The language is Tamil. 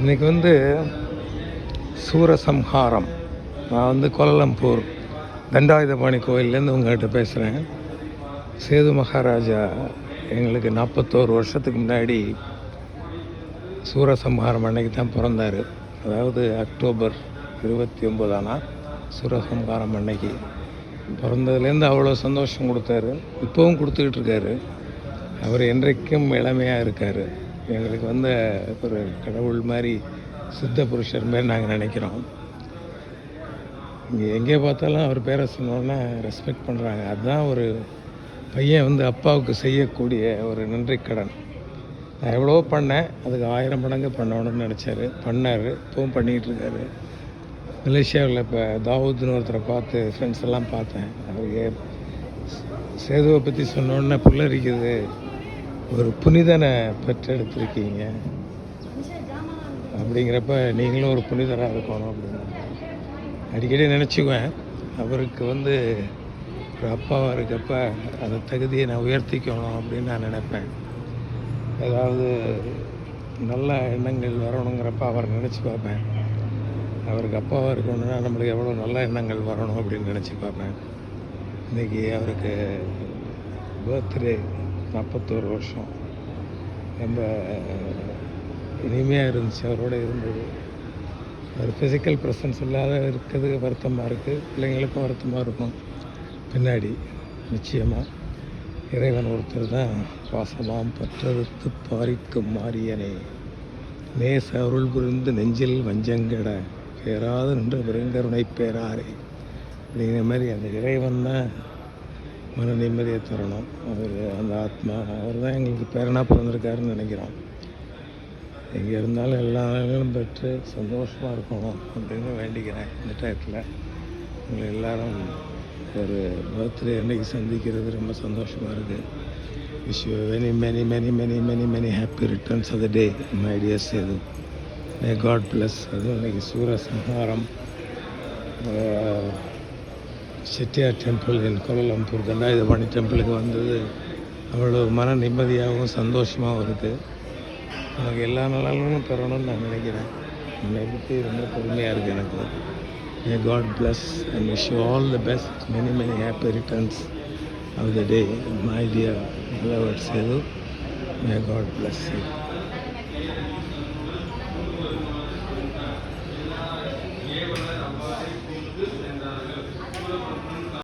இன்றைக்கி சூரசம்ஹாரம். நான் கோலாலம்பூர் தண்டாயுதபாணி கோயிலேருந்து உங்கள்கிட்ட பேசுகிறேன். சேது மகாராஜா எங்களுக்கு 41 வருஷத்துக்கு முன்னாடி சூரசம்ஹாரம் அன்னைக்கு தான் பிறந்தார். அதாவது அக்டோபர் 29 சூரசம்ஹாரம் அன்னைக்கு பிறந்ததுலேருந்து அவ்வளோ சந்தோஷம் கொடுத்தாரு. இப்போவும் கொடுத்துக்கிட்டு இருக்காரு. அவர் என்றைக்கும் இளமையாக இருக்கார். எங்களுக்கு ஒரு கடவுள் மாதிரி, சித்த புருஷர் மாதிரி நாங்கள் நினைக்கிறோம். இங்கே எங்கே பார்த்தாலும் அவர் பேரை சொன்னோன்னா ரெஸ்பெக்ட் பண்ணுறாங்க. அதுதான் ஒரு பையன் அப்பாவுக்கு செய்யக்கூடிய ஒரு நன்றி கடன். நான் எவ்வளோ பண்ணேன், அதுக்கு 1000 மடங்கு பண்ணணும்னு நினச்சாரு, பண்ணார். இப்போவும் பண்ணிக்கிட்டு இருக்காரு. மலேசியாவில் இப்போ தாவூத்னு ஒருத்தரை பார்த்து ஃப்ரெண்ட்ஸ் எல்லாம் பார்த்தேன். அவர் சேதுவை பற்றி சொன்னோன்னே புல்லரிக்குது. ஒரு புனிதனை பெற்றெடுத்திருக்கீங்க, அப்படிங்கிறப்ப நீங்களும் ஒரு புனிதராக இருக்கணும் அப்படின்னு அடிக்கடி நினச்சிக்குவேன். அவருக்கு ஒரு அப்பாவாக இருக்கப்ப அந்த தகுதியை நான் உயர்த்திக்கணும் அப்படின்னு நான் நினைப்பேன். ஏதாவது நல்ல எண்ணங்கள் வரணுங்கிறப்ப அவரை நினச்சி பார்ப்பேன். அவருக்கு அப்பாவாக இருக்கணும்னா நம்மளுக்கு எவ்வளோ நல்ல எண்ணங்கள் வரணும் அப்படின்னு நினச்சி பார்ப்பேன். இன்றைக்கி அவருக்கு பர்த்டே, 41 வருஷம். ரொம்ப இனிமையாக இருந்துச்சு அவரோட இருந்தது. அவர் ஃபிசிக்கல் ப்ரெசன்ஸ் இல்லாத இருக்கிறது வருத்தமாக இருக்குது. பிள்ளைங்களுக்கும் வருத்தமாக இருக்கும் பின்னாடி. நிச்சயமாக இறைவன் ஒருத்தர் தான் பாசமாம் பற்றறுத்து பாரிக்கும் மாரியனே, நேச அருள் புரிந்து நெஞ்சில் வஞ்சங்கட பேராது நின்று பெருங்கருணை பேராரே அப்படிங்கிற மாதிரி அந்த இறைவன் தான் மன நிம்மதியை தரணும். அவர் அந்த ஆத்மா, அவர் தான் எங்களுக்கு பேரனாக பிறந்திருக்காருன்னு நினைக்கிறோம். எங்கே இருந்தாலும் எல்லா நிலைகளும் பெற்று சந்தோஷமாக இருக்கணும் அப்படின்னு வேண்டிக்கிறேன். இந்த டயத்தில் உங்களை எல்லோரும் ஒரு பர்த்டே அன்னைக்கு சந்திக்கிறது ரொம்ப சந்தோஷமாக இருக்குது. Wish you very many many many many many happy returns of the day my dear Sethu. May God bless. அதுவும் இன்றைக்கி Soorasamharam Chettiar temple in Kuala Lumpur Thandayuthapani டெம்பிளுக்கு வந்தது அவ்வளோ மன நிம்மதியாகவும் சந்தோஷமாகவும் இருக்குது. எனக்கு எல்லா நாளும் தரணும்னு நான் நினைக்கிறேன். என்னை பற்றி ரொம்ப பெருமையாக இருக்குது எனக்கு. May God bless and wish you all the best, many many happy returns of the day my dear beloved Sedu. May God bless you.